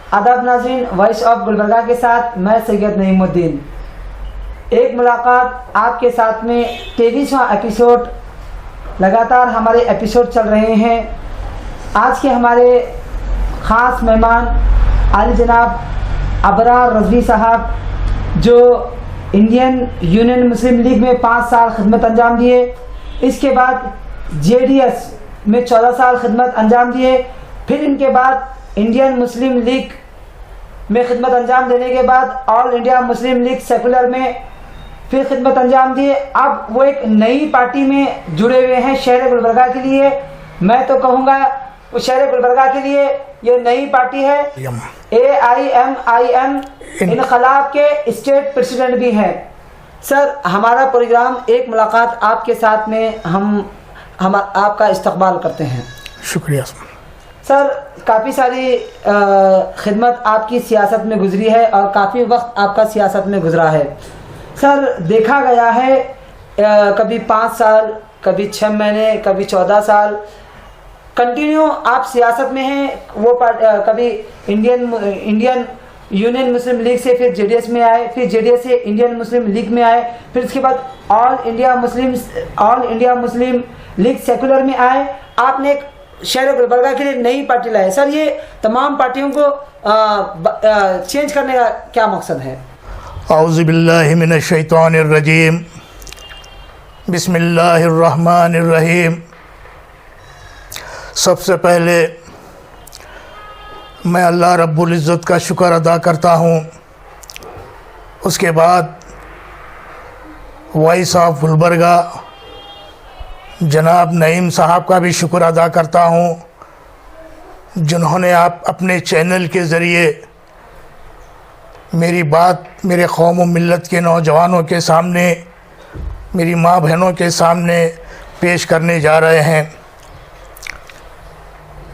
आदाब नाज़रीन, voice of Gulbarga के साथ मैं सैयद नईमुद्दीन। एक मुलाकात आपके साथ में 23वां एपिसोड। लगातार हमारे एपिसोड चल रहे हैं। आज के हमारे ख़ास मेहमान आली जनाब अबरार रज़वी साहब, जो इंडियन यूनियन मुस्लिम लीग में 5 साल खिदमत अंजाम दिए, इसके बाद JDS में 14 साल खिदमत अंजाम दिए, फिर इनके बाद इंडियन मुस्लिम लीग में खिदमत अंजाम देने के बाद all India Muslim league secular में फिर खिदमत अंजाम दिए। अब वो एक नई पार्टी में जुड़े हुए हैं शहर गुलबर्गा के लिए। मैं तो कहूँगा वो शहर गुलबर्गा के लिए ये नई पार्टी है। AIMIM इनकलाब के स्टेट प्रेसिडेंट भी हैं। सर, हमारा प्रोग्राम एक मुलाकात आपके साथ में हम आपका इस्तकबाल करते हैं। शुक्रिया सर। काफ़ी सारी खिदमत आपकी सियासत में गुजरी है और काफ़ी वक्त आपका सियासत में गुजरा है। सर, देखा गया है कभी 5 साल, कभी 6 महीने, कभी 14 साल कंटिन्यू आप सियासत में हैं। वो कभी इंडियन यूनियन मुस्लिम लीग से फिर JDS में आए, फिर JDS से इंडियन मुस्लिम लीग में आए, फिर उसके बाद all India Muslim league secular में आए। आपने एक शहर गुलबर्गा के लिए नई पार्टी लाए। सर, ये तमाम पार्टियों को चेंज करने का क्या मकसद है? औज़ु बिल्लाहि मिनश शैतानिर रजीम, बिस्मिल्लाहिर रहमानिर रहीम। सबसे पहले मैं अल्लाह रब्बुल इज़्ज़त का शुक्र अदा करता हूँ। उसके बाद वॉइस ऑफ गुलबर्गा जनाब नईम साहब का भी शुक्र अदा करता हूँ, जिन्होंने आप अपने चैनल के ज़रिए मेरी बात मेरे कौम व मिल्लत के नौजवानों के सामने, मेरी माँ बहनों के सामने पेश करने जा रहे हैं।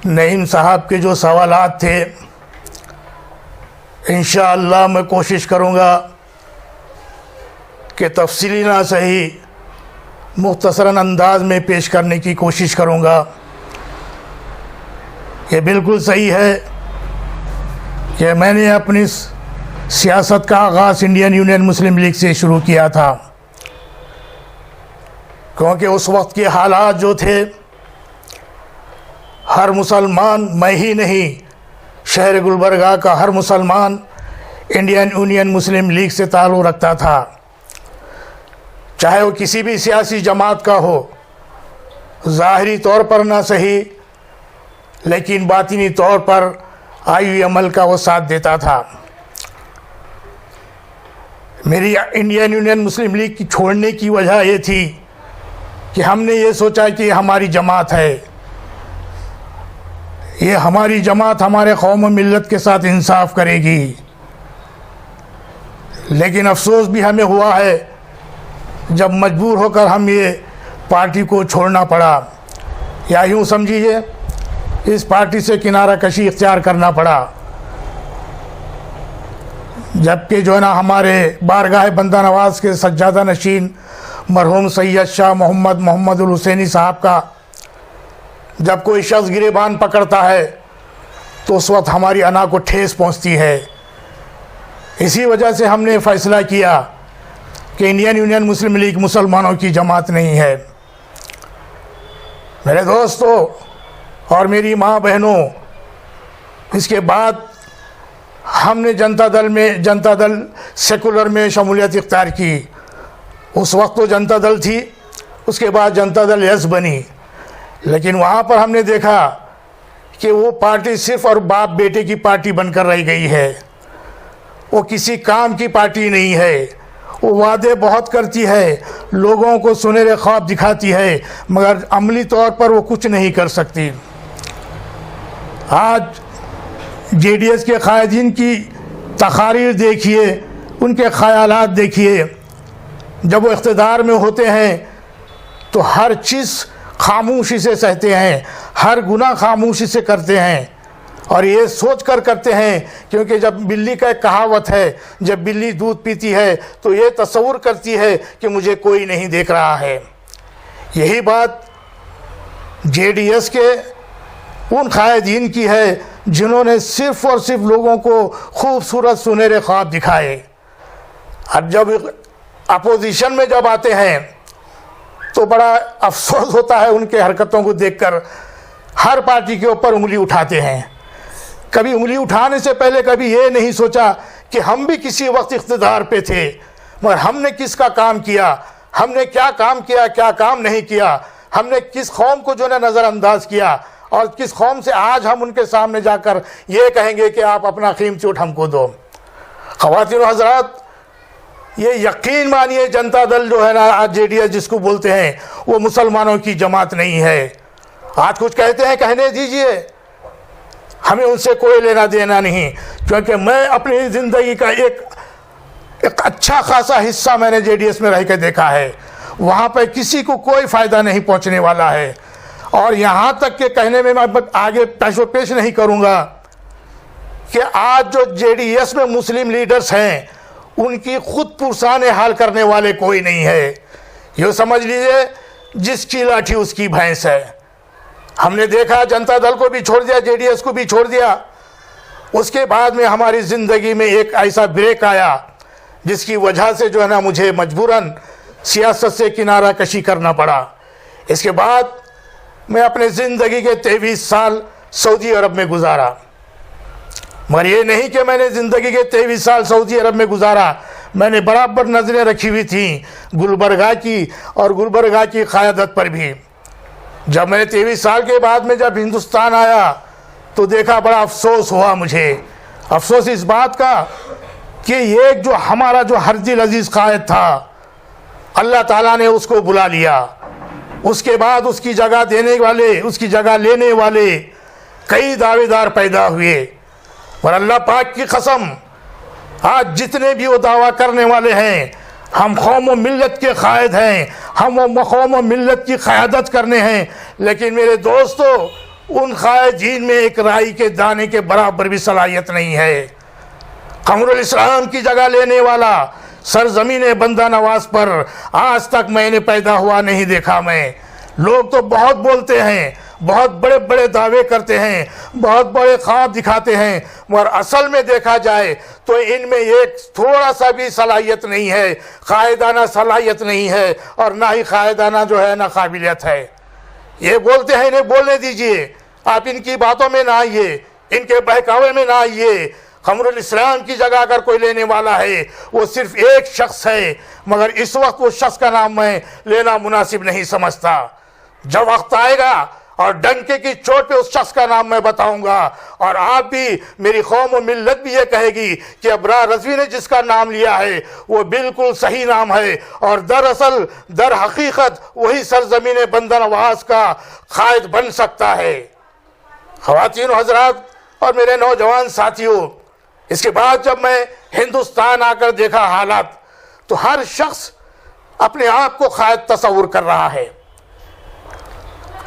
नईम साहब के जो सवालात थे, इंशाअल्लाह मैं कोशिश करूँगा कि तफसीली ना सही मुख्तसरन अंदाज में पेश करने की कोशिश करूँगा। ये बिल्कुल सही है कि मैंने अपनी सियासत का आगाज़ इंडियन यूनियन मुस्लिम लीग से शुरू किया था, क्योंकि उस वक्त के हालात जो थे, हर मुसलमान, मैं ही नहीं, शहर गुलबर्गा का हर मुसलमान इंडियन यूनियन मुस्लिम लीग से ताल्लुक़ रखता था, चाहे वो किसी भी सियासी जमात का हो। ज़ाहिरी तौर पर ना सही, लेकिन बातिनी तौर पर आई हुई अमल का वो साथ देता था। मेरी इंडियन यूनियन मुस्लिम लीग की छोड़ने की वजह ये थी कि हमने ये सोचा कि हमारी जमात है, ये हमारी जमात हमारे कौम व मिल्लत के साथ इंसाफ करेगी। लेकिन अफसोस भी हमें हुआ है जब मजबूर होकर हम ये पार्टी को छोड़ना पड़ा, या यूँ समझिए इस पार्टी से किनारा कशी इख्तियार करना पड़ा। जबकि जो है ना, हमारे बारगाह बंदा नवाज के सज्जादा नशीन मरहूम सैयद शाह मोहम्मद हुसैनी साहब का जब कोई शख्स गिरेबान पकड़ता है तो उस वक्त हमारी अना को ठेस पहुंचती है। इसी वजह से हमने फ़ैसला किया कि इंडियन यूनियन मुस्लिम लीग मुसलमानों की जमात नहीं है। मेरे दोस्तों और मेरी माँ बहनों, इसके बाद हमने जनता दल सेकुलर में शमूलियत इख्तियार की। उस वक्त तो जनता दल थी, उसके बाद जनता दल यस बनी। लेकिन वहाँ पर हमने देखा कि वो पार्टी सिर्फ़ और बाप बेटे की पार्टी बनकर रह गई है। वो किसी काम की पार्टी नहीं है। वो वादे बहुत करती है, लोगों को सुनहरे ख्वाब दिखाती है, मगर अमली तौर पर वो कुछ नहीं कर सकती। आज JDS के कायदीन की तकारीर देखिए, उनके ख़यालात देखिए। जब वो इक़्तिदार में होते हैं तो हर चीज़ खामोशी से सहते हैं, हर गुनाह खामोशी से करते हैं, और ये सोच कर करते हैं, क्योंकि जब बिल्ली का एक कहावत है, जब बिल्ली दूध पीती है तो ये तस्वुर करती है कि मुझे कोई नहीं देख रहा है। यही बात JDS के उन कायदीन की है जिन्होंने सिर्फ़ और सिर्फ लोगों को खूबसूरत सुनहरे ख्वाब दिखाए। अब जब अपोजिशन में जब आते हैं तो बड़ा अफसोस होता है उनके हरकतों को देखकर। हर पार्टी के ऊपर उंगली उठाते हैं। कभी उंगली उठाने से पहले कभी ये नहीं सोचा कि हम भी किसी वक्त इख्तिदार पे थे, मगर हमने किसका काम किया, हमने क्या काम किया, क्या काम नहीं किया, हमने किस कौम को जो है नज़रअंदाज किया, और किस कौम से आज हम उनके सामने जाकर ये कहेंगे कि आप अपना कीमती वोट हमको दो। ख़वातीन हज़रात, ये यकीन मानिए जनता दल जो है ना, आज JDS जिसको बोलते हैं, वो मुसलमानों की जमात नहीं है। आज कुछ कहते हैं, कहने दीजिए, हमें उनसे कोई लेना देना नहीं, क्योंकि मैं अपनी ज़िंदगी का एक अच्छा खासा हिस्सा मैंने JDS में रह के देखा है। वहाँ पर किसी को कोई फ़ायदा नहीं पहुँचने वाला है। और यहाँ तक के कहने में मैं आगे पेश नहीं करूँगा कि आज जो JDS में मुस्लिम लीडर्स हैं, उनकी खुद पुरसाने हाल करने वाले कोई नहीं है। ये समझ लीजिए, जिसकी लाठी उसकी भैंस है। हमने देखा जनता दल को भी छोड़ दिया, JDS को भी छोड़ दिया। उसके बाद में हमारी ज़िंदगी में एक ऐसा ब्रेक आया जिसकी वजह से जो है ना मुझे मजबूरन सियासत से किनारा कशी करना पड़ा। इसके बाद मैं अपने ज़िंदगी के 23 साल सऊदी अरब में गुजारा, मगर ये नहीं कि मैंने ज़िंदगी के 23 साल सऊदी अरब में गुजारा। मैंने बराबर नज़रें रखी हुई थी गुलबर्गा की, और गुलबर्गा की क़यादत पर भी। जब मैंने 23 साल के बाद में जब हिंदुस्तान आया तो देखा, बड़ा अफसोस हुआ मुझे। अफसोस इस बात का कि ये जो हमारा जो हर दिल अजीज़ कायद था, अल्लाह ताला ने उसको बुला लिया। उसके बाद उसकी जगह देने वाले, उसकी जगह लेने वाले कई दावेदार पैदा हुए। और अल्लाह पाक की कसम, आज जितने भी वो दावा करने वाले हैं, हम कौम व मिल्लत के कायद हैं, हम वो कौम व मिल्लत की क़यादत करने हैं, लेकिन मेरे दोस्तों, उन कायदीन में एक राई के दाने के बराबर भी सलाहियत नहीं है। कमरुल इस्लाम की जगह लेने वाला सरजमीन बंदा नवाज पर आज तक मैंने पैदा हुआ नहीं देखा। मैं लोग तो बहुत बोलते हैं, बहुत बड़े बड़े दावे करते हैं, बहुत बड़े ख्वाब दिखाते हैं, मगर असल में देखा जाए तो इनमें एक थोड़ा सा भी सलाहियत नहीं है, कायदाना सलाहियत नहीं है, और ना ही कायदाना जो है ना काबिलियत है। ये बोलते हैं, इन्हें बोलने दीजिए, आप इनकी बातों में ना आइए, इनके बहकावे में ना आइए। कमरुल इस्लाम की जगह अगर कोई लेने वाला है, वो सिर्फ एक शख्स है, मगर इस वक्त वो शख्स का नाम मैं लेना मुनासिब नहीं समझता। जब वक्त आएगा और डंके की चोट पे उस शख्स का नाम मैं बताऊंगा, और आप भी, मेरी कौम और मिल्लत भी ये कहेगी कि अबरार रज़वी ने जिसका नाम लिया है वो बिल्कुल सही नाम है, और दरअसल दर हकीकत वही सरजमीन बंदा नवाज का कायद बन सकता है। ख़वातीन हज़रात और मेरे नौजवान साथियों, इसके बाद जब मैं हिंदुस्तान आकर देखा हालात, तो हर शख्स अपने आप को कायद तस्वुर कर रहा है।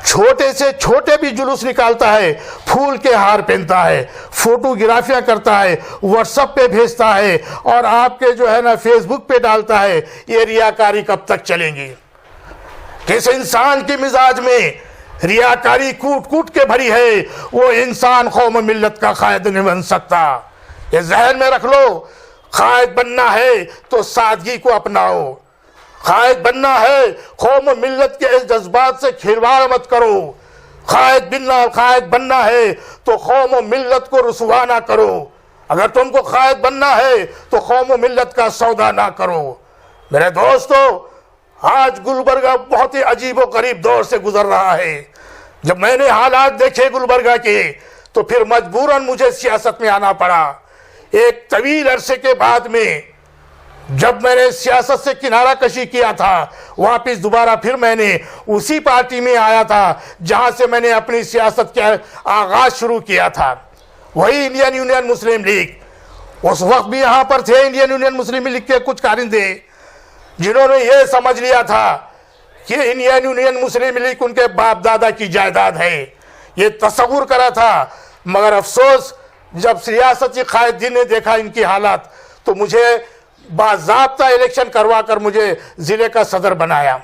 छोटे से छोटे भी जुलूस निकालता है, फूल के हार पहनता है, फोटोग्राफियां करता है, व्हाट्सएप पे भेजता है, और आपके जो है ना फेसबुक पे डालता है। ये रियाकारी कब तक चलेंगी? किस इंसान के मिजाज में रियाकारी कूट कूट के भरी है, वो इंसान कौम मिल्लत का कायद नहीं बन सकता। ये जहन में रख लो, कायद बनना है तो सादगी को अपनाओ। कायद बनना है, कौम मिल्लत के इस जज्बात से खिलवाड़ मत करो। कायद बनना है तो कौम मिल्लत को रुसवा ना करो। अगर तुमको कायद बनना है तो कौम मिल्लत का सौदा ना करो। मेरे दोस्तों, आज गुलबर्गा बहुत ही अजीब व गरीब दौर से गुजर रहा है। जब मैंने हालात देखे गुलबर्गा के, तो फिर मजबूरन मुझे सियासत में आना पड़ा। एक तवील अरसे के बाद में जब मैंने सियासत से किनारा कशी किया था, वापस दोबारा फिर मैंने उसी पार्टी में आया था जहां से मैंने अपनी सियासत का आगाज शुरू किया था, वही इंडियन यूनियन मुस्लिम लीग। उस वक्त भी यहाँ पर थे इंडियन यूनियन मुस्लिम लीग के कुछ कारिंदे, जिन्होंने ये समझ लिया था कि इंडियन यूनियन मुस्लिम लीग उनके बाप दादा की जायदाद है, ये तस्वुर करा था। मगर अफसोस, जब सियासती कायदीन ने देखा इनकी हालात, तो मुझे बाज़ाब्ता इलेक्शन करवा कर मुझे ज़िले का सदर बनाया।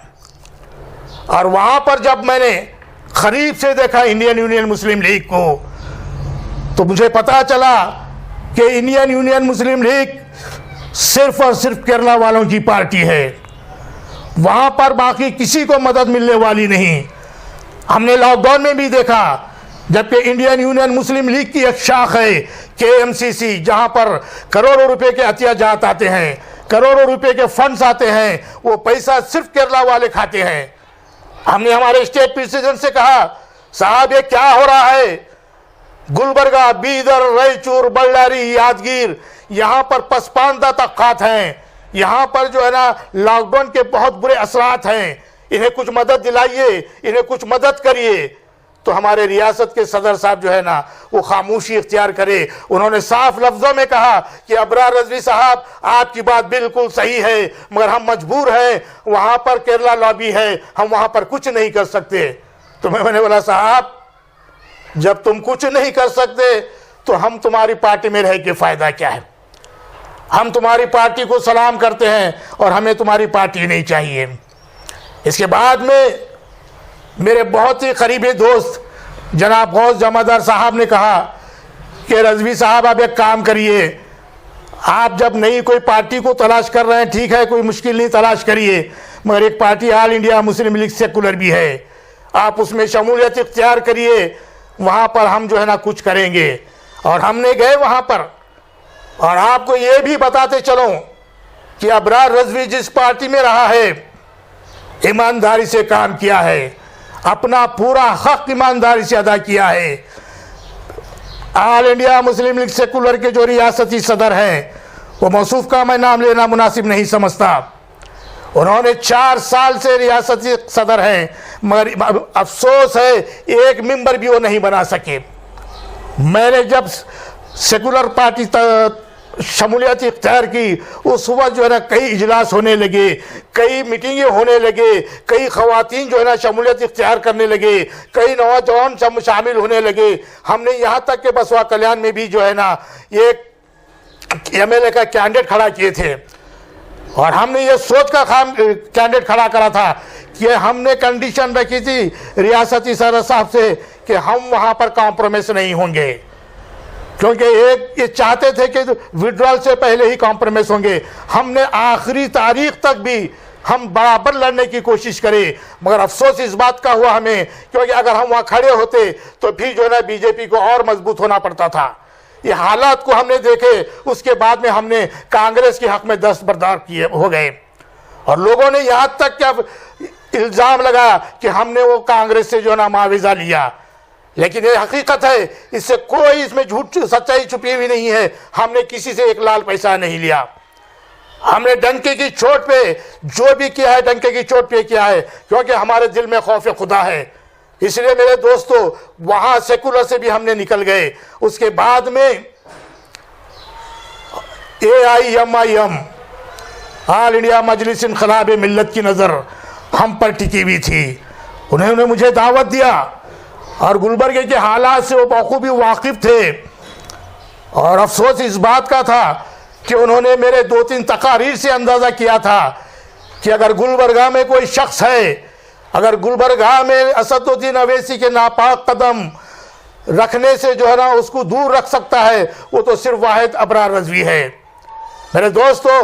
और वहाँ पर जब मैंने करीब से देखा इंडियन यूनियन मुस्लिम लीग को, तो मुझे पता चला कि इंडियन यूनियन मुस्लिम लीग सिर्फ और सिर्फ केरला वालों की पार्टी है। वहाँ पर बाकी किसी को मदद मिलने वाली नहीं। हमने लॉकडाउन में भी देखा, जबकि इंडियन यूनियन मुस्लिम लीग की एक शाख है KMCC, जहाँ पर करोड़ों रुपए के अतियाजात आते हैं, करोड़ों रुपए के फंड्स आते हैं, वो पैसा सिर्फ केरला वाले खाते हैं। हमने हमारे स्टेट प्रेसिडेंट से कहा, साहब ये क्या हो रहा है? गुलबर्गा, बीदर, रायचूर, बल्लारी, यादगीर, यहाँ पर पसमानदा तबकात हैं, यहाँ पर जो है ना लॉकडाउन के बहुत बुरे असरात हैं, इन्हें कुछ मदद दिलाइए, इन्हें कुछ मदद करिए। तो हमारे रियासत के सदर साहब जो है ना वो खामोशी इख्तियार करे। उन्होंने साफ लफ्ज़ों में कहा कि अबरार रज़वी साहब आपकी बात बिल्कुल सही है, मगर हम मजबूर हैं, वहाँ पर केरला लॉबी है, हम वहाँ पर कुछ नहीं कर सकते। तो मैंने बोला, साहब जब तुम कुछ नहीं कर सकते तो हम तुम्हारी पार्टी में रह के फ़ायदा क्या है? हम तुम्हारी पार्टी को सलाम करते हैं और हमें तुम्हारी पार्टी नहीं चाहिए। इसके बाद में मेरे बहुत ही करीबी दोस्त जनाब गौस जमादार साहब ने कहा कि रज़वी साहब आप एक काम करिए, आप जब नई कोई पार्टी को तलाश कर रहे हैं, ठीक है, कोई मुश्किल नहीं, तलाश करिए, मगर एक party all India Muslim league secular भी है, आप उसमें शमूलियत इख्तियार करिए, वहाँ पर हम जो है ना कुछ करेंगे। और हमने गए वहाँ पर, और आपको ये भी बताते चलो कि अबरार रज़वी जिस पार्टी में रहा है, ईमानदारी से काम किया है, अपना पूरा हक ईमानदारी से अदा किया है। All India Muslim league secular के जो रियासती सदर हैं, वो मौसूफ का मैं नाम लेना मुनासिब नहीं समझता, उन्होंने 4 साल से रियासती सदर हैं, मगर अफसोस है एक मेंबर भी वो नहीं बना सके। मैंने जब सेकुलर पार्टी शमूलियत इख्तियार की, उस वक्त जो है ना कई इजलास होने लगे, कई मीटिंगें होने लगे, कई ख़वातीन जो है ना शमूलियत इख्तियार करने लगे, कई नौजवान शामिल होने लगे। हमने यहाँ तक के बसवा कल्याण में भी जो है ना एक MLA का कैंडिडेट खड़ा किए थे, और हमने ये सोच का कैंडिडेट खड़ा करा था कि हमने कंडीशन रखी थी रियासती सदर साहब से कि हम वहाँ पर कॉम्प्रोमाइज़ नहीं होंगे, क्योंकि एक ये चाहते थे कि विड्रॉल से पहले ही कॉम्प्रोमाइज़ होंगे। हमने आखिरी तारीख तक भी हम बराबर लड़ने की कोशिश करें, मगर अफसोस इस बात का हुआ हमें, क्योंकि अगर हम वहाँ खड़े होते तो फिर जो है ना BJP को और मजबूत होना पड़ता था। ये हालात को हमने देखे, उसके बाद में हमने कांग्रेस के हक में दस्तबरदार किए हो गए, और लोगों ने यहाँ तक क्या इल्ज़ाम लगाया कि हमने वो कांग्रेस से जो ना मुआवजा लिया, लेकिन ये हकीकत है, इससे कोई इसमें झूठ सच्चाई छुपी हुई नहीं है। हमने किसी से एक लाल पैसा नहीं लिया, हमने डंके की चोट पे जो भी किया है डंके की चोट पे किया है, क्योंकि हमारे दिल में खौफ खुदा है। इसलिए मेरे दोस्तों, वहाँ सेकुलर से भी हमने निकल गए। उसके बाद में AIMIM ऑल इंडिया मजलिस इन्क़िलाब मिल्लत की नज़र हम पर टिकी हुई थी। उन्होंने मुझे दावत दिया, और गुलबर्गे के हालात से वो बखूबी वाकिफ़ थे, और अफसोस इस बात का था कि उन्होंने मेरे 2-3 तकारीर से अंदाज़ा किया था कि अगर गुलबर्गा में कोई शख्स है, अगर गुलबर्गा में असदुद्दीन अवैसी के नापाक कदम रखने से जो है ना उसको दूर रख सकता है, वो तो सिर्फ वाहिद अबरार रज़वी है। मेरे दोस्तों,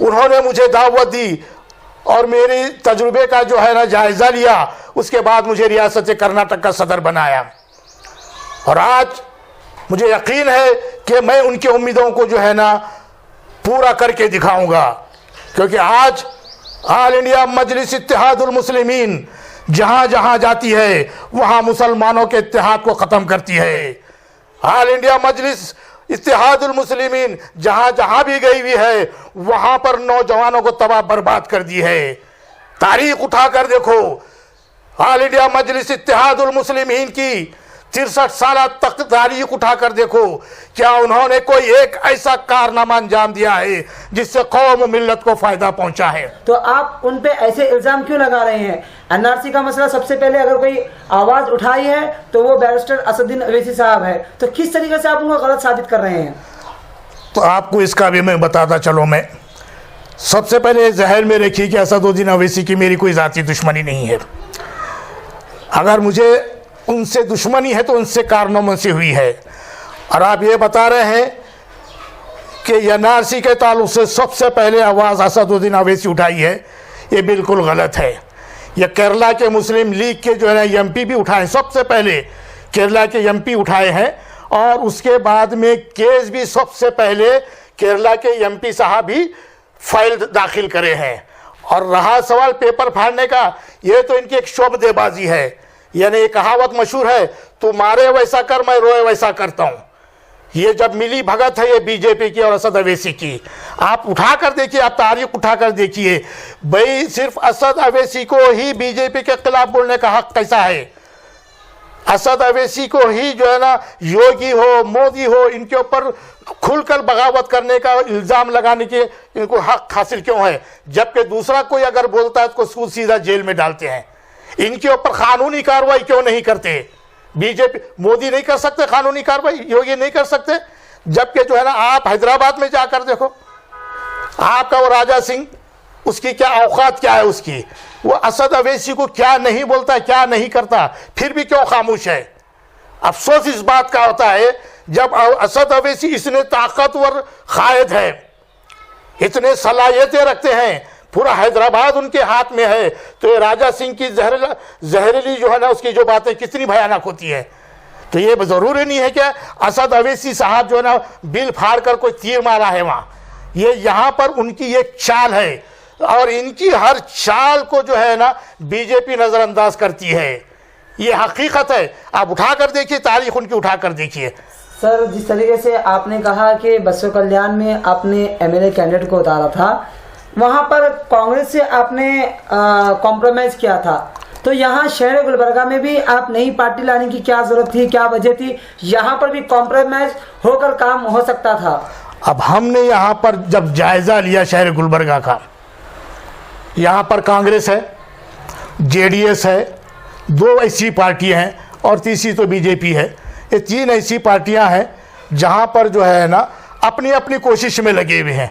उन्होंने मुझे दावत दी और मेरे तजुर्बे का जो है ना जायज़ा लिया। उसके बाद मुझे रियासत कर्नाटक का सदर बनाया, और आज मुझे यकीन है कि मैं उनकी उम्मीदों को जो है ना पूरा करके दिखाऊंगा, क्योंकि आज ऑल इंडिया मजलिस इत्तेहादुल मुस्लिमीन जहाँ जहाँ जाती है वहाँ मुसलमानों के इत्तेहाद को ख़त्म करती है। ऑल इंडिया मजलिस इत्तेहादुल मुस्लिमीन जहाँ जहाँ भी गई हुई है वहाँ पर नौजवानों को तबाह बर्बाद कर दी है। तारीख उठा कर देखो, ऑल इंडिया मजलिस इत्तेहादुल मुस्लिमीन की 63 साल तक तारीख उठा कर देखो, क्या उन्होंने कोई एक ऐसा कारनामा अंजाम दिया है जिससे कौम मिल्लत को फायदा पहुंचा है? तो आप उन पे ऐसे इल्जाम क्यों लगा रहे हैं? NRC का मसला सबसे पहले अगर कोई आवाज उठाई है तो वो बैरिस्टर असदुद्दीन अवैसी साहब है, तो किस तरीके से आप उनको गलत साबित कर रहे हैं? तो आपको इसका भी मैं बताता चलो। मैं सबसे पहले जहर में रखी कि असदुद्दीन अवैसी की मेरी कोई ज़ाती दुश्मनी नहीं है। अगर मुझे उनसे दुश्मनी है तो उनसे कारनामों से हुई है। और आप ये बता रहे हैं कि एनआरसी के ताल्लुक से सबसे पहले आवाज़ असदुद्दीन अवैसी उठाई है, ये बिल्कुल गलत है। ये केरला के मुस्लिम लीग के जो है ना एमपी भी उठाए, सबसे पहले केरला के एमपी उठाए हैं, और उसके बाद में केस भी सबसे पहले केरला के एमपी साहब भी फाइल दाखिल करे हैं। और रहा सवाल पेपर फाड़ने का, ये तो इनकी एक शोबदेबाजी है। यानी एक कहावत मशहूर है, तू मारे वैसा कर मैं रोए वैसा करता हूँ। ये जब मिली भगत है ये बीजेपी की और असद अवैसी की। आप उठा कर देखिए, आप तारीख उठा कर देखिए भाई, सिर्फ असद अवैसी को ही बीजेपी के खिलाफ बोलने का हक कैसा है? असद अवैसी को ही जो है ना योगी हो मोदी हो इनके ऊपर खुलकर बगावत करने का इल्ज़ाम लगाने के इनको हक हासिल क्यों है? जबकि दूसरा कोई अगर बोलता है तो उसको सीधा जेल में डालते हैं। इनके ऊपर कानूनी कार्रवाई क्यों नहीं करते? बीजेपी, मोदी नहीं कर सकते कानूनी कार्रवाई, योगी नहीं कर सकते? जबकि जो है ना आप हैदराबाद में जाकर देखो, आपका वो राजा सिंह, उसकी क्या औकात क्या है उसकी? वो असद अवैसी को क्या नहीं बोलता, क्या नहीं करता, फिर भी क्यों खामोश है? अफसोस इस बात का होता है जब असद अवैसी इतने ताकतवर कायद है, इतने सलाहियतें रखते हैं, पूरा हैदराबाद उनके हाथ में है, तो ये राजा सिंह की जहरीली जो है ना उसकी जो बातें कितनी भयानक होती है। तो ये ज़रूरी नहीं है कि असद अवैसी साहब जो है ना बिल फाड़ कर कोई तीर मारा है वहाँ। ये यहाँ पर उनकी एक चाल है, और इनकी हर चाल को जो है ना बीजेपी नज़रअंदाज करती है। ये हकीकत है, आप उठा कर देखिए, तारीख उनकी उठा कर देखिए। सर, जिस तरीके से आपने कहा कि बसव कल्याण में आपने एमएलए कैंडिडेट को उतारा था, वहाँ पर कांग्रेस से आपने कॉम्प्रोमाइज़ किया था, तो यहाँ शहर गुलबर्गा में भी आप नई पार्टी लाने की क्या ज़रूरत थी, क्या वजह थी? यहाँ पर भी कॉम्प्रोमाइज़ होकर काम हो सकता था। अब हमने यहाँ पर जब जायज़ा लिया शहर गुलबर्गा का, यहाँ पर कांग्रेस है, जेडीएस है, 2 ऐसी पार्टियाँ हैं और तीसरी तो बीजेपी है। ये 3 ऐसी पार्टियाँ हैं जहाँ पर जो है ना अपनी अपनी कोशिश में लगे हुए हैं,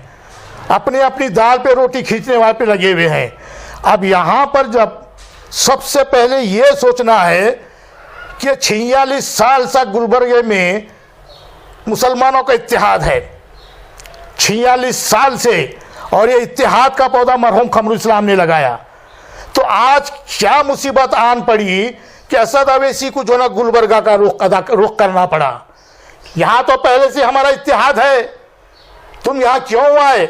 अपनी अपनी दाल पे रोटी खींचने वाले पे लगे हुए हैं। अब यहाँ पर जब सबसे पहले ये सोचना है कि 46 साल से गुलबर्गे में मुसलमानों का इत्तेहाद है, 46 साल से, और ये इत्तेहाद का पौधा मरहूम कमरुल इस्लाम ने लगाया। तो आज क्या मुसीबत आन पड़ी कि असद अवैसी को जो ना गुलबर्गा का रुख करना पड़ा। यहाँ तो पहले से हमारा इत्तेहाद है, तुम यहाँ क्यों आए?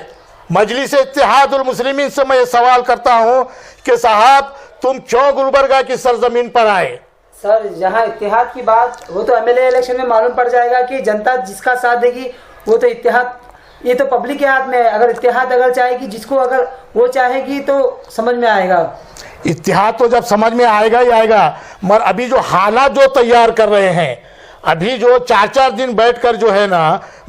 मजलिस इत्तेहादुल मुस्लिमीन से मैं ये सवाल करता हूँ कि साहब तुम क्यों गुलबर्गा की सरजमीन पर आए? सर, यहाँ इत्तेहाद की बात, वो तो एमएलए इलेक्शन में मालूम पड़ जाएगा कि जनता जिसका साथ देगी वो तो इत्तेहाद, ये तो पब्लिक के हाथ में है। अगर इत्तेहाद अगर चाहेगी, जिसको अगर वो चाहेगी तो समझ में आएगा। इत्तेहाद तो जब समझ में आएगा ही आएगा, मगर अभी जो हालात जो तैयार कर रहे हैं, अभी जो 4-4 दिन बैठकर जो है ना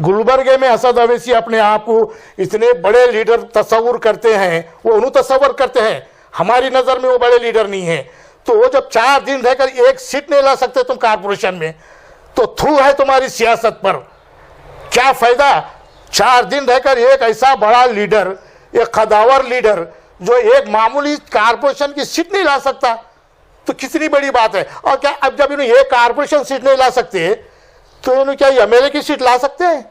गुलबर्गे में असद अवैसी अपने आप को इतने बड़े लीडर तस्वुर करते हैं, वो उन्हें तस्वुर करते हैं, हमारी नज़र में वो बड़े लीडर नहीं है। तो वो जब 4 दिन रहकर 1 सीट नहीं ला सकते तुम कारपोरेशन में, तो थू है तुम्हारी सियासत पर, क्या फ़ायदा? 4 दिन रहकर एक ऐसा बड़ा लीडर, एक कदावर लीडर जो एक मामूली कारपोरेशन की सीट नहीं ला सकता, तो कितनी बड़ी बात है। और क्या अब जब इन्हें ये कारपोरेशन सीट नहीं ला सकते तो इन्हें क्या एमएलए की सीट ला सकते हैं?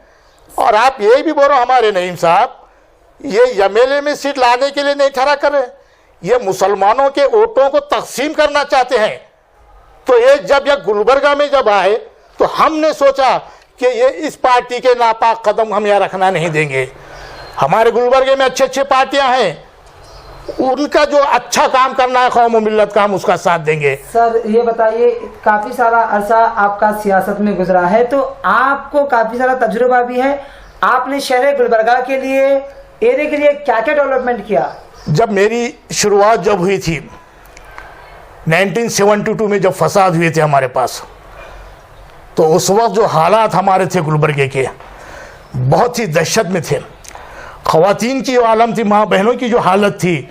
और आप ये भी बोल रहे हो हमारे नईम साहब, ये एमएलए में सीट लाने के लिए नहीं ठहरा कर रहे, ये मुसलमानों के वोटों को तकसीम करना चाहते हैं। तो ये जब यह गुलबर्गा में जब आए तो हमने सोचा कि ये इस पार्टी के नापाक कदम हम यहाँ रखना नहीं देंगे। हमारे गुलबर्गे में अच्छे अच्छे पार्टियां हैं, उनका जो अच्छा काम करना है कौम और मिल्लत का, हम उसका साथ देंगे। सर, ये बताइए, काफ़ी सारा अरसा आपका सियासत में गुजरा है, तो आपको काफ़ी सारा तजुर्बा भी है। आपने शहर गुलबर्गा के लिए, एरिया के लिए क्या क्या डेवलपमेंट किया? जब मेरी शुरुआत जब हुई थी 1972 में, जब फसाद हुए थे हमारे पास, तो उस वक्त जो हालात हमारे थे गुलबर्गे के बहुत ही दहशत में थे। ख़वातीन की जो आलम थी, माँ बहनों की जो हालत थी,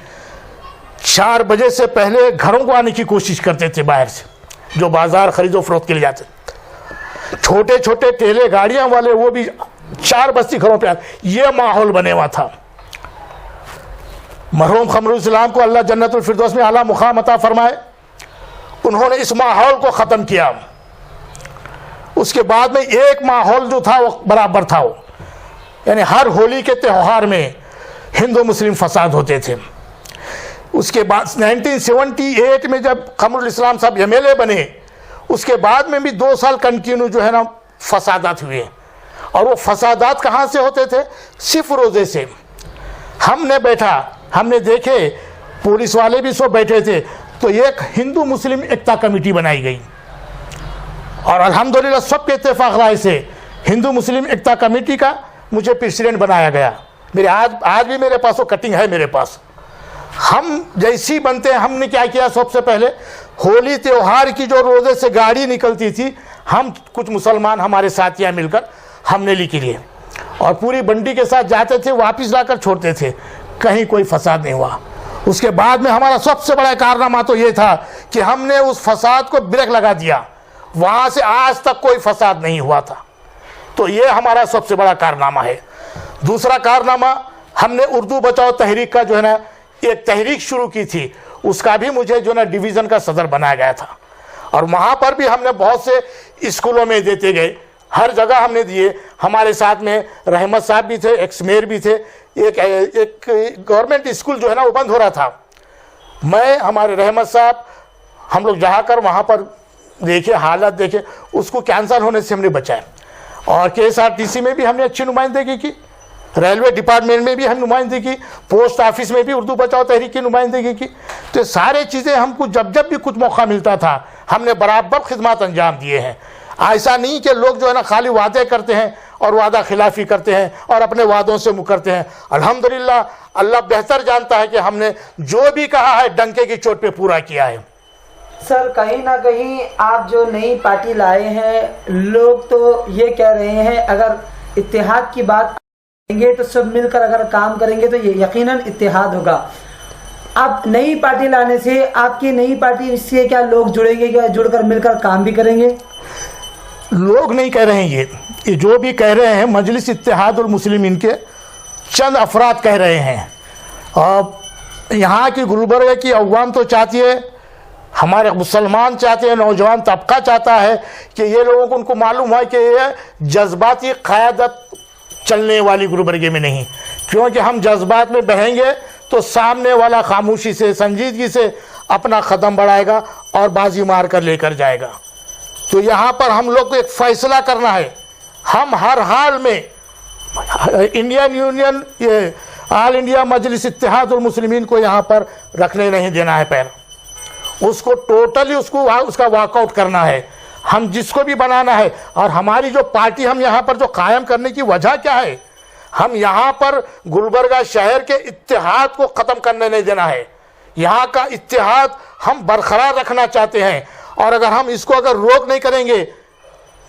4 बजे से पहले घरों को आने की कोशिश करते थे बाहर से, जो बाज़ार ख़रीदो फरोख्त के लिए जाते। छोटे छोटे ठेले गाड़ियाँ वाले वो भी 4 बस्ती घरों पे आते। ये माहौल बने हुआ था। मरहूम कमरुल इस्लाम को अल्लाह जन्नतुल फिरदौस में आला मुकाम अता फरमाए, उन्होंने इस माहौल को ख़त्म किया। उसके बाद में एक माहौल जो था वो बराबर था, वो यानी हर होली के त्यौहार में हिंदू मुस्लिम फसाद होते थे। उसके बाद 1978 में जब कमरुल इस्लाम साहब MLA बने, उसके बाद में भी 2 साल कंटिन्यू जो है ना फसादात हुए। और वो फसादात कहाँ से होते थे? सिर्फ रोज़े से। हमने बैठा, हमने देखे, पुलिस वाले भी सब बैठे थे, तो एक हिंदू मुस्लिम एकता कमेटी बनाई गई और अल्हम्दुलिल्लाह सबके इत्तेफाक राय से हिंदू मुस्लिम एकता कमेटी का मुझे प्रेसिडेंट बनाया गया। मेरे आज भी मेरे पास वो कटिंग है मेरे पास। हम जैसी बनते हैं, हमने क्या किया, सबसे पहले होली त्यौहार की जो रोज़े से गाड़ी निकलती थी, हम कुछ मुसलमान हमारे साथियाँ मिलकर हमने लिखी लिए और पूरी बंडी के साथ जाते थे, वापस लाकर छोड़ते थे, कहीं कोई फसाद नहीं हुआ। उसके बाद में हमारा सबसे बड़ा कारनामा तो ये था कि हमने उस फसाद को ब्रेक लगा दिया, वहाँ से आज तक कोई फसाद नहीं हुआ था। तो ये हमारा सबसे बड़ा कारनामा है। दूसरा कारनामा, हमने उर्दू बचाओ तहरीक का जो है ना एक तहरीक शुरू की थी, उसका भी मुझे जो ना डिवीज़न का सदर बनाया गया था और वहाँ पर भी हमने बहुत से स्कूलों में देते गए, हर जगह हमने दिए। हमारे साथ में रहमत साहब भी थे, एक्स मेयर भी थे। एक गवर्नमेंट स्कूल जो है ना वो बंद हो रहा था, मैं, हमारे रहमत साहब, हम लोग जाकर वहाँ पर देखे, हालत देखे, उसको कैंसर होने से हमने बचाया। और KSRTC में भी हमने अच्छी नुमाइंदगी की, रेलवे डिपार्टमेंट में भी हम नुमाइंदगी की, पोस्ट ऑफिस में भी उर्दू बचाओ तहरीक की नुमाइंदगी की। तो सारे चीज़ें हमको जब जब भी कुछ मौका मिलता था हमने बराबर खिदमत अंजाम दिए हैं। ऐसा नहीं कि लोग जो है ना खाली वादे करते हैं और वादा खिलाफी करते हैं और अपने वादों से मुकरते हैं। अल्हम्दुलिल्लाह अल्लाह बेहतर जानता है कि हमने जो भी कहा है डंके की चोट पे पूरा किया है। सर, कहीं ना कहीं आप जो नई पार्टी लाए हैं, लोग तो ये कह रहे हैं अगर इत्तेहाद की बात करेंगे तो सब मिलकर अगर काम करेंगे तो ये यकीनन इत्तेहाद होगा। अब नई पार्टी लाने से, आपकी नई पार्टी से क्या लोग जुड़ेंगे, क्या जुड़कर मिलकर काम भी करेंगे? लोग नहीं कह रहे हैं, ये जो भी कह रहे हैं मजलिस इत्तेहादुल मुस्लिमीन के चंद अफराद कह रहे हैं। और यहाँ की गुलबर्गा की अवाम तो चाहती है, हमारे मुसलमान चाहते हैं, नौजवान तबका चाहता है कि ये लोगों को, उनको मालूम है कि ये जज्बाती क़यादत चलने वाली गुलबर्गे में नहीं, क्योंकि हम जज्बात में बहेंगे तो सामने वाला खामोशी से, संजीदगी से अपना कदम बढ़ाएगा और बाजी मार कर लेकर जाएगा। तो यहाँ पर हम लोग को एक फ़ैसला करना है, हम हर हाल में इंडियन यूनियन, ये ऑल इंडिया मजलिस इत्तेहादुल मुस्लिमीन को यहाँ पर रखने नहीं देना है पैर, उसको टोटली उसका वॉकआउट करना है, हम जिसको भी बनाना है। और हमारी जो पार्टी हम यहाँ पर जो कायम करने की वजह क्या है, हम यहाँ पर गुलबर्गा शहर के इत्तेहाद को ख़त्म करने नहीं देना है, यहाँ का इत्तेहाद हम बरकरार रखना चाहते हैं। और अगर हम इसको अगर रोक नहीं करेंगे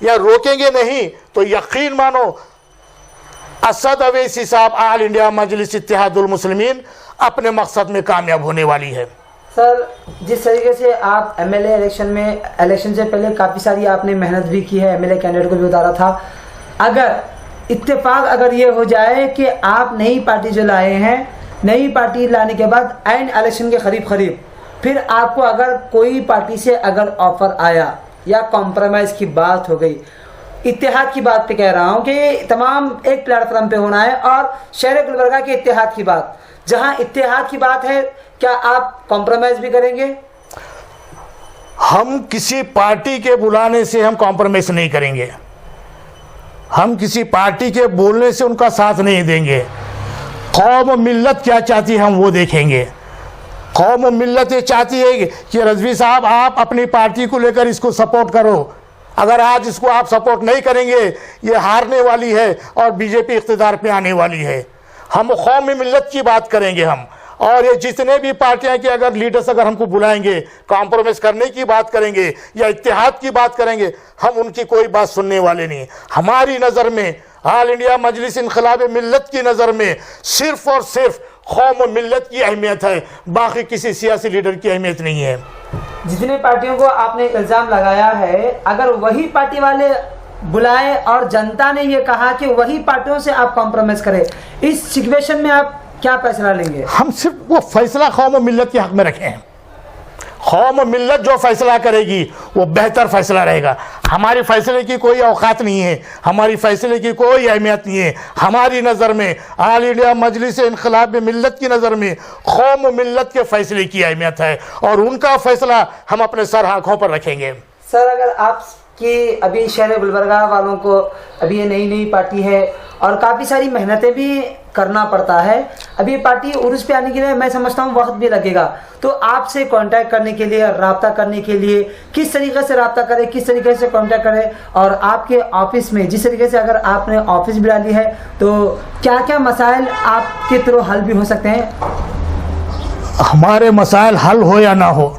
या रोकेंगे नहीं तो यकीन मानो असद अवैसी साहब ऑल इंडिया मजलिस इत्तेहादुल मुस्लिमीन अपने मकसद में कामयाब होने वाली है। सर, जिस तरीके से आप MLA इलेक्शन से पहले काफ़ी सारी आपने मेहनत भी की है, MLA कैंडिडेट को भी उतारा था, अगर इत्तेफाक अगर ये हो जाए कि आप नई पार्टी जो लाए हैं, नई पार्टी लाने के बाद एंड इलेक्शन के करीब फिर आपको अगर कोई पार्टी से अगर ऑफर आया या कॉम्प्रोमाइज़ की बात हो गई, इत्तेहाद की बात पे कह रहा हूँ कि तमाम एक प्लेटफॉर्म पे होना है, और शहर गुलबर्गा के इत्तेहाद की बात, जहाँ इत्तेहाद की बात है, क्या आप कॉम्प्रोमाइज़ भी करेंगे? हम किसी पार्टी के बुलाने से हम कॉम्प्रोमाइज़ नहीं करेंगे, हम किसी पार्टी के बोलने से उनका साथ नहीं देंगे। कौम मिल्लत क्या चाहती है हम वो देखेंगे। कौम मिल्लत ये चाहती है कि रज़वी साहब आप अपनी पार्टी को लेकर इसको सपोर्ट करो, अगर आज इसको आप सपोर्ट नहीं करेंगे ये हारने वाली है और बीजेपी इख्तिदार पे आने वाली है। हम कौम मिल्लत की बात करेंगे हम, और ये जितने भी पार्टियां की अगर लीडर्स अगर हमको बुलाएंगे, कॉम्प्रोमाइज़ करने की बात करेंगे या इत्तेहाद की बात करेंगे, हम उनकी कोई बात सुनने वाले नहीं। हमारी नज़र में, ऑल इंडिया मजलिस इनक़िलाब मिल्लत की नज़र में सिर्फ़ और सिर्फ कौम मिल्लत की अहमियत है, बाकी किसी सियासी लीडर की अहमियत नहीं है। जितने पार्टियों को आपने इल्ज़ाम लगाया है, अगर वही पार्टी वाले बुलाए और जनता ने ये कहा कि वही पार्टियों से आप कॉम्प्रोमाइज़ करें, इस सिचुएशन में आप क्या फैसला लेंगे? हम सिर्फ वो फैसला कौम मिल्लत के हक़ में रखे हैं, कौम मिल्लत जो फैसला करेगी वो बेहतर फैसला रहेगा। हमारे फैसले की कोई औकात नहीं है, हमारी फैसले की कोई अहमियत नहीं है। हमारी नज़र में आल इंडिया मजलिस इनकलाब मिल्लत की नज़र में कौम मिल्लत के फैसले की अहमियत है और उनका फैसला हम अपने सर आँखों पर रखेंगे। सर, अगर आपकी अभी शहर गुलबर्गा वालों को अभी ये नई पार्टी है और काफ़ी सारी मेहनतें भी करना पड़ता है, अभी पार्टी उर्स पे आने के लिए मैं समझता हूँ वक्त भी लगेगा, तो आपसे कांटेक्ट करने के लिए, राब्ता करने के लिए किस तरीके से राब्ता करें, किस तरीके से कांटेक्ट करें, और आपके ऑफिस में जिस तरीके से अगर आपने ऑफिस भी डाली है तो क्या क्या मसाइल आपके थ्रू हल भी हो सकते हैं? हमारे मसाइल हल हो या ना हो,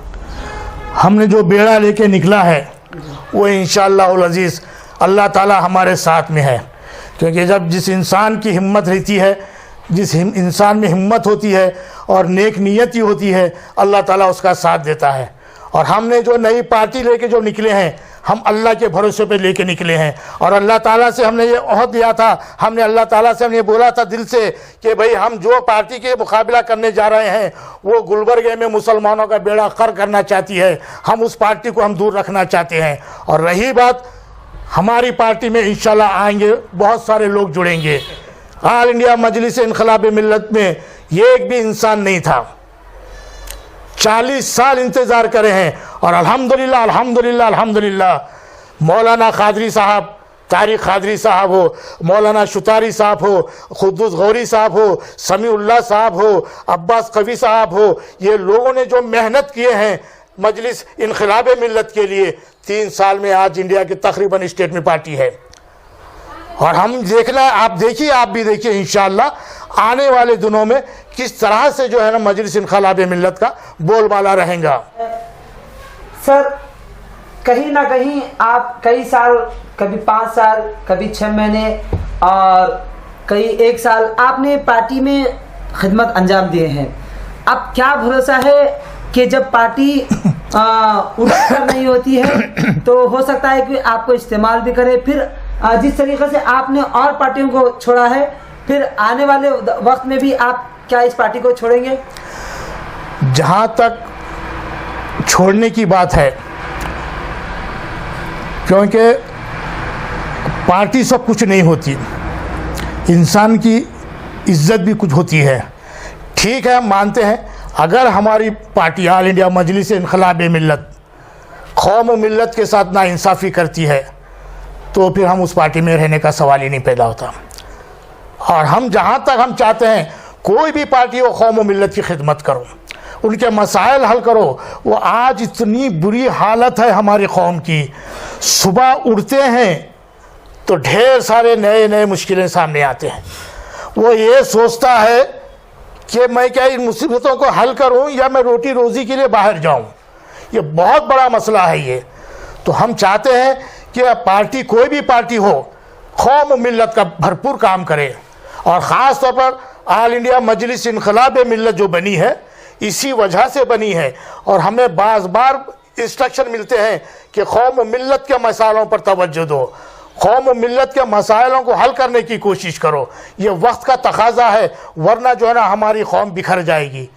हमने जो बेड़ा लेके निकला है वो इंशाअल्लाह अज़ीज़ अल्लाह ताला हमारे साथ में है। क्योंकि जब जिस इंसान की हिम्मत रहती है, जिस इंसान में हिम्मत होती है और नेक नियति होती है, अल्लाह ताला उसका साथ देता है। और हमने जो नई पार्टी लेके जो निकले हैं, हम अल्लाह के भरोसे पे लेके निकले हैं और अल्लाह ताला से हमने ये अहद दिया था, हमने अल्लाह ताला से हमने बोला था दिल से कि भाई हम जो पार्टी के मुकाबला करने जा रहे हैं वो गुलबर्गे में मुसलमानों का बेड़ा कर करना चाहती है, हम उस पार्टी को हम दूर रखना चाहते हैं। और रही बात हमारी पार्टी में इंशाल्लाह आएंगे बहुत सारे लोग जुड़ेंगे। आल इंडिया मजलिस इनकलाब मिल्लत में ये एक भी इंसान नहीं था, 40 साल इंतज़ार करे हैं और अल्हम्दुलिल्लाह अल्हम्दुलिल्लाह अल्हम्दुलिल्लाह मौलाना कादरी साहब, तारिक कादरी साहब हो, मौलाना शुतारी साहब हो, खुद्दूस गौरी साहब हो, समीउल्लाह साहब हो, अब्बास कवी साहब हो, ये लोगों ने जो मेहनत किए हैं मजलिस इनकलाब मिल्लत के लिए, 3 साल में आज इंडिया की तकरीबन स्टेट में पार्टी है। और हम देखना, आप देखिए, आप भी देखिए इंशाअल्लाह आने वाले दिनों में किस तरह से जो है ना मजलिस इनकलाब मिल्लत का बोलबाला रहेगा। सर, कहीं ना कहीं आप कई साल, कभी 5 साल, कभी 6 महीने और कई 1 साल आपने पार्टी में खिदमत अंजाम दिए हैं। अब क्या भरोसा है कि जब पार्टी उड़कर नहीं होती है तो हो सकता है कि आपको इस्तेमाल भी करे, फिर जिस तरीके से आपने और पार्टियों को छोड़ा है, फिर आने वाले वक्त में भी आप क्या इस पार्टी को छोड़ेंगे? जहाँ तक छोड़ने की बात है, क्योंकि पार्टी सब कुछ नहीं होती, इंसान की इज्जत भी कुछ होती है। ठीक है, मानते हैं अगर हमारी पार्टी आल इंडिया मजलिस इनकलाब मिल्लत कौम मिल्लत के साथ नाइंसाफ़ी करती है तो फिर हम उस पार्टी में रहने का सवाल ही नहीं पैदा होता। और हम जहाँ तक हम चाहते हैं कोई भी पार्टी हो कौम मिल्लत की खिदमत करो, उनके मसाइल हल करो। वो आज इतनी बुरी हालत है हमारी कौम की, सुबह उठते हैं तो ढेर सारे नए नए मुश्किलें सामने आते हैं। वो ये सोचता है कि मैं क्या इन मुसीबतों को हल करूं या मैं रोटी रोज़ी के लिए बाहर जाऊं। ये बहुत बड़ा मसला है ये। तो हम चाहते हैं कि पार्टी, कोई भी पार्टी हो, कौम मिल्लत का भरपूर काम करे। और ख़ास तौर पर आल इंडिया मजलिस इनकलाब मिल्लत जो बनी है, इसी वजह से बनी है। और हमें बार इंस्ट्रक्शन मिलते हैं कि कौम मिल्लत के मसालों पर तवज्जो दो, कौम मिल्लत के मसाइलों को हल करने की कोशिश करो। ये वक्त का तकाजा है, वरना जो है ना हमारी कौम बिखर जाएगी।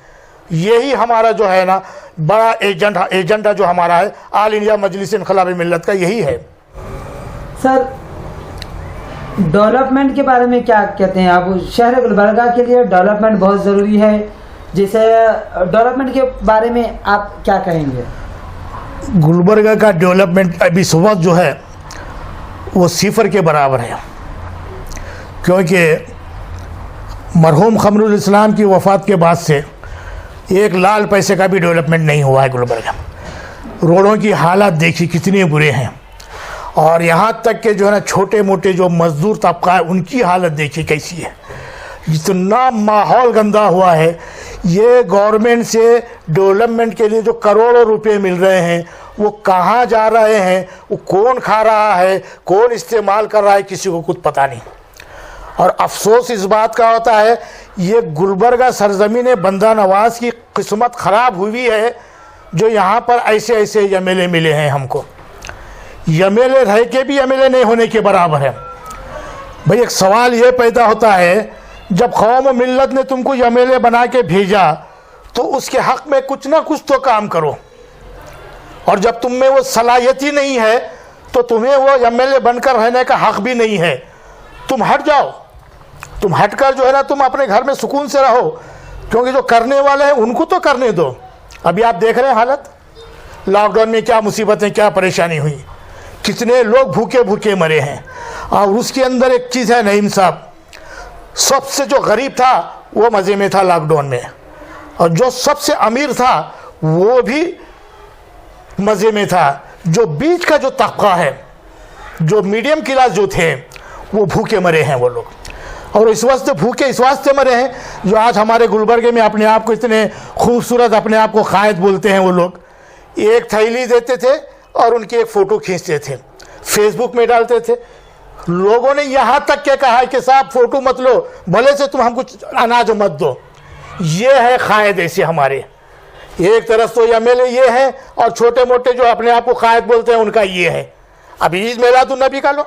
यही हमारा जो है ना बड़ा एजेंडा जो हमारा है आल इंडिया मजलिस इनकलाब मिल्लत का, यही है। सर, डेवलपमेंट के बारे में क्या कहते हैं आप? शहर गुलबर्गा के लिए डेवलपमेंट बहुत ज़रूरी है, जैसे डेवलपमेंट के बारे में आप क्या कहेंगे? गुलबर्गा का डेवलपमेंट अभी इस वक्त जो है वो सिफर के बराबर है, क्योंकि मरहूम क़मरुल इस्लाम की वफ़ात के बाद से 1 लाल पैसे का भी डेवलपमेंट नहीं हुआ है गुलबर्गा। रोडों की हालत देखिए कितने बुरे हैं, और यहाँ तक के जो है ना छोटे मोटे जो मज़दूर तबका है उनकी हालत देखिए कैसी है। इतना माहौल गंदा हुआ है। ये गवर्नमेंट से डेवलपमेंट के लिए जो करोड़ों रुपए मिल रहे हैं वो कहाँ जा रहे हैं, वो कौन खा रहा है, कौन इस्तेमाल कर रहा है, किसी को कुछ पता नहीं। और अफसोस इस बात का होता है ये गुलबर्गा सरजमीन बंदा नवाज की किस्मत ख़राब हुई है जो यहाँ पर ऐसे ऐसे एमएलए मिले हैं हमको। एमएलए रह के भी एमएलए नहीं होने के बराबर है। भाई एक सवाल ये पैदा होता है, जब कौम मिल्लत ने तुमको एमएलए बना के भेजा तो उसके हक़ में कुछ ना कुछ तो काम करो। और जब तुम में वो सलाहियत ही नहीं है तो तुम्हें वो एमएलए बनकर रहने का हक भी नहीं है। तुम हट जाओ, तुम हटकर जो है ना तुम अपने घर में सुकून से रहो, क्योंकि जो करने वाले हैं उनको तो करने दो। अभी आप देख रहे हैं हालत, लॉकडाउन में क्या मुसीबतें, क्या परेशानी हुई, कितने लोग भूखे भूखे मरे हैं। और उसके अंदर एक चीज़ है नईम साहब, सबसे जो गरीब था वो मज़े में था लॉकडाउन में, और जो सबसे अमीर था वो भी मज़े में था। जो बीच का जो तबका है, जो मीडियम क्लास जो थे, वो भूखे मरे हैं वो लोग। और इस वास्ते भूखे इस वास्ते मरे हैं जो आज हमारे गुलबर्गे में अपने आप को इतने खूबसूरत, अपने आप को कायद बोलते हैं। वो लोग एक थैली देते थे और उनकी एक फ़ोटो खींचते थे, फेसबुक में डालते थे। लोगों ने यहाँ तक के कहा है कि साहब फ़ोटो मत लो, भले से तुम हमको अनाज मत दो। ये है कायद ऐसे हमारे। एक तरफ तो एमएलए ये है और छोटे मोटे जो अपने आप को कायद बोलते हैं उनका ये है। अब ईद मिलादुन्नबी का लो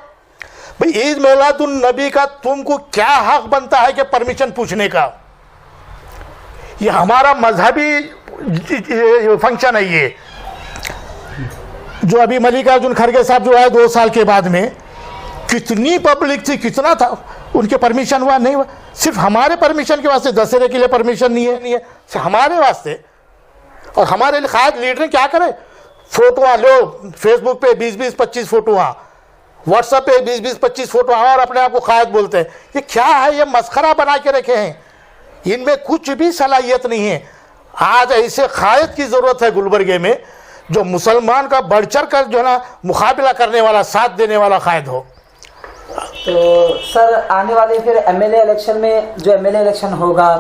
भाई, ईद मिलादुन्नबी का तुमको क्या हक बनता है कि परमिशन पूछने का? ये हमारा मजहबी फंक्शन है। ये जो अभी मल्लिकार्जुन खड़गे साहब जो आए 2 साल के बाद में, कितनी पब्लिक थी, कितना था, उनके परमिशन हुआ नहीं हुआ? सिर्फ हमारे परमिशन के वास्ते, दशहरे के लिए परमिशन नहीं है सिर्फ हमारे वास्ते। और हमारे लिए खाद लीडर क्या करे, फोटोआँ लो फेसबुक पे 20-20, 25 फोटोआँ, व्हाट्सएप पे 20-20, 25 फोटोआँ, और अपने आप को कायद बोलते हैं। ये क्या है? ये मस्खरा बना के रखे हैं, इनमें कुछ भी सलाहियत नहीं है। आज ऐसे कायद की ज़रूरत है गुलबर्गे में, जो मुसलमान का बढ़ चढ़ कर जो है ना मुकाबला करने वाला, साथ देने वाला कायद हो। तो सर आने वाले फिर एमएलए इलेक्शन में, जो एमएलए इलेक्शन होगा,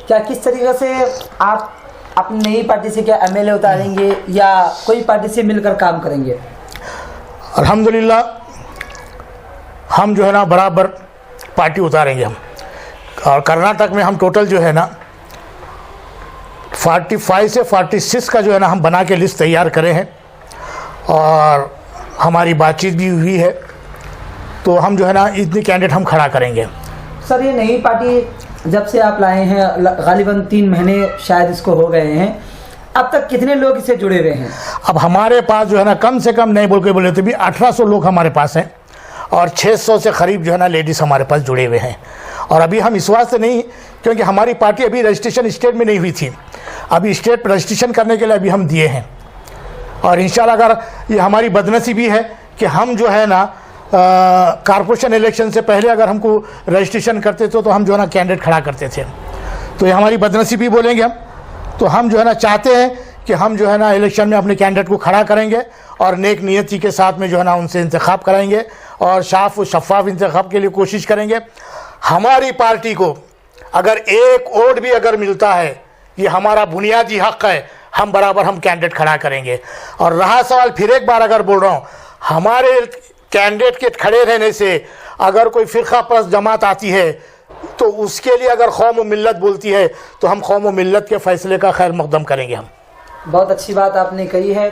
क्या किस तरीके से आप अपनी नई पार्टी से क्या एमएलए उतारेंगे या कोई पार्टी से मिलकर काम करेंगे? अल्हम्दुलिल्लाह हम जो है ना बराबर पार्टी उतारेंगे हम। और कर्नाटक में हम टोटल जो है ना 45 से 46 का जो है ना हम बना के लिस्ट तैयार करे हैं, और हमारी बातचीत भी हुई है। तो हम जो है ना इतने कैंडिडेट हम खड़ा करेंगे। सर ये नई पार्टी जब से आप लाए हैं, गालिबन 3 महीने शायद इसको हो गए हैं, अब तक कितने लोग इससे जुड़े हुए हैं? अब हमारे पास जो है ना कम से कम नहीं बोल के बोले तो भी 1800 लोग हमारे पास हैं, और 600 से करीब जो है ना लेडीज़ हमारे पास जुड़े हुए हैं। और अभी हम इस वास्ते नहीं, क्योंकि हमारी पार्टी अभी रजिस्ट्रेशन स्टेट में नहीं हुई थी, अभी स्टेट रजिस्ट्रेशन करने के लिए अभी हम दिए हैं। और इंशाल्लाह अगर ये हमारी बदनसीबी है कि हम जो है ना कॉर्पोरेशन इलेक्शन से पहले अगर हमको रजिस्ट्रेशन करते थे तो हम जो है ना कैंडिडेट खड़ा करते थे, तो ये हमारी बदनसीबी बोलेंगे हम। तो हम जो है ना चाहते हैं कि हम जो है ना इलेक्शन में अपने कैंडिडेट को खड़ा करेंगे और नेक नियति के साथ में जो है ना उनसे इंतखाब कराएंगे, और साफ व शफाफ इंतखाब के लिए कोशिश करेंगे। हमारी पार्टी को अगर एक वोट भी अगर मिलता है, ये हमारा बुनियादी हक है, हम बराबर हम कैंडिडेट खड़ा करेंगे। और रहा सवाल, फिर एक बार अगर बोल रहा हूँ, हमारे कैंडिडेट के खड़े रहने से अगर कोई फ़िरका परस्त जमात आती है तो उसके लिए अगर कौम व मिल्लत बोलती है तो हम कौम व मिल्लत के फ़ैसले का खैर मकदम करेंगे हम। बहुत अच्छी बात आपने कही है।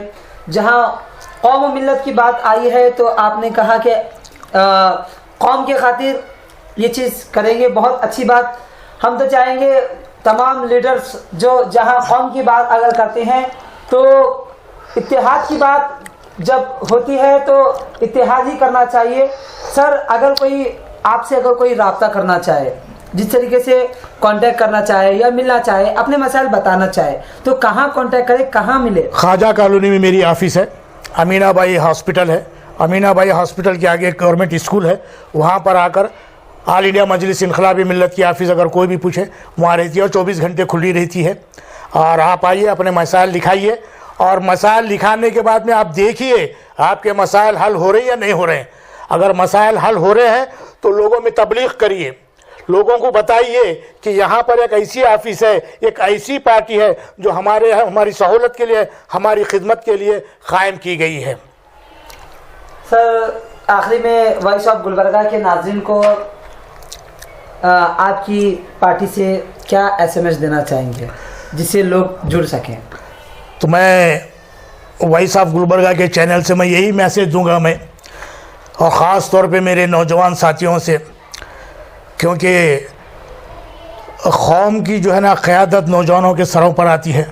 जहाँ कौम व मिल्लत की बात आई है तो आपने कहा कि कौम के खातिर ये चीज़ करेंगे, बहुत अच्छी बात। हम तो चाहेंगे तमाम लीडर्स जो जहाँ कौम की बात अगर करते हैं तो इत्तेहाद की बात जब होती है तो इत्तेहाद ही करना चाहिए। सर अगर कोई आपसे अगर कोई राब्ता करना चाहे, जिस तरीके से कांटेक्ट करना चाहे या मिलना चाहे, अपने मसाइल बताना चाहे, तो कहाँ कांटेक्ट करे, कहाँ मिले? ख्वाजा कॉलोनी में मेरी ऑफिस है, अमीनाबाई हॉस्पिटल है, अमीनाबाई हॉस्पिटल के आगे एक गवर्नमेंट स्कूल है, वहाँ पर आकर ऑल इंडिया मजलिस इनकलाबी मिल्लत की ऑफिस अगर कोई भी पूछे वहाँ रहती है, और 24 घंटे खुली रहती है। और आप आइए, अपने मसाइल लिखाइए, और मसाइल लिखाने के बाद में आप देखिए आपके मसाइल हल हो रहे हैं या नहीं हो रहे हैं। अगर मसाइल हल हो रहे हैं तो लोगों में तबलीग करिए, लोगों को बताइए कि यहाँ पर एक ऐसी ऑफिस है, एक ऐसी पार्टी है जो हमारी सहूलत के लिए, हमारी खिदमत के लिए कायम की गई है। सर आखिरी में वॉइस ऑफ गुलबर्गा के नाज़रीन को आपकी पार्टी से क्या SMS देना चाहेंगे जिससे लोग जुड़ सकें? तो मैं वॉइस ऑफ गुलबर्गा के चैनल से मैं यही मैसेज दूंगा मैं, और ख़ास तौर पे मेरे नौजवान साथियों से, क्योंकि कौम की जो है ना क़यादत नौजवानों के सरों पर आती है।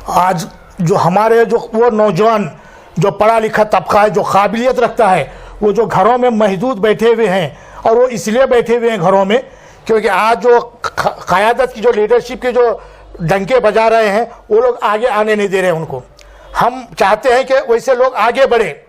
आज जो हमारे जो वो नौजवान जो पढ़ा लिखा तबका है, जो काबिलियत रखता है, वो जो घरों में महदूद बैठे हुए हैं, और वो इसलिए बैठे हुए हैं घरों में क्योंकि आज जो क़यादत की जो लीडरशिप के जो डंके बजा रहे हैं वो लोग आगे आने नहीं दे रहे हैं उनको। हम चाहते हैं कि वैसे लोग आगे बढ़े,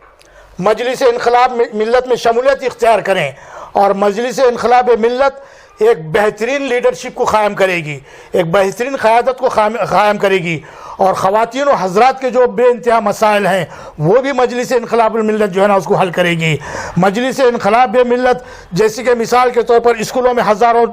मजलिस इनकलाब मिल्लत में शमूलियत इख्तियार करें, और मजलिस इनकलाब मिल्लत एक बेहतरीन लीडरशिप को क़ायम करेगी, एक बेहतरीन क़यादत को क़ायम करेगी, और ख़वातीन और हज़रात के जो बेइंतहा मसाइल हैं वो भी मजलिस इनकलाब मिल्लत जो है ना उसको हल करेगी। मजलिस इनकलाब मिल्लत जैसे कि मिसाल के तौर पर स्कूलों में हज़ारों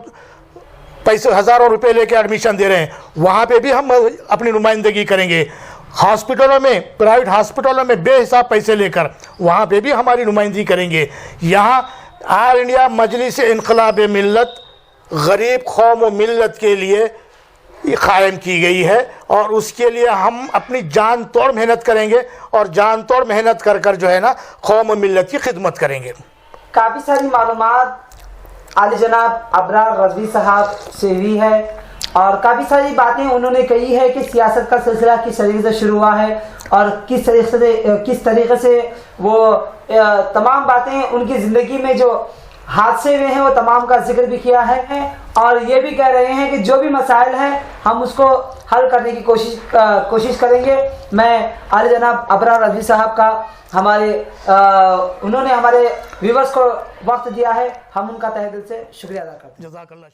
रुपए लेके एडमिशन दे रहे हैं, वहाँ पे भी हम अपनी नुमाइंदगी करेंगे। हॉस्पिटलों में, प्राइवेट हॉस्पिटलों में बेहिसाब पैसे लेकर वहाँ पे भी हमारी नुमाइंदगी करेंगे। यहाँ ऑल इंडिया मजलिस इनकलाब मिल्लत गरीब कौम व मिल्लत के लिए कायम की गई है, और उसके लिए हम अपनी जान तोड़ मेहनत करेंगे, और जान तोड़ मेहनत कर कर जो है ना कौम व मिल्लत की खिदमत करेंगे। काफ़ी सारी मालूमात आली जनाब अबरार रज़वी साहब से हुई है, और काफ़ी सारी बातें उन्होंने कही है कि सियासत का सिलसिला किस तरीके से शुरू हुआ है, और किस तरीके से वो तमाम बातें उनकी ज़िंदगी में जो हादसे हुए हैं वो तमाम का जिक्र भी किया है, और ये भी कह रहे हैं कि जो भी मसाइल हैं हम उसको हल करने की कोशिश करेंगे। मैं आली जनाब अबरार रज़वी साहब का उन्होंने हमारे व्यूवर्स को वक्त दिया है, हम उनका तहे दिल से शुक्रिया अदा करते हैं। जज़ाकल्लाह।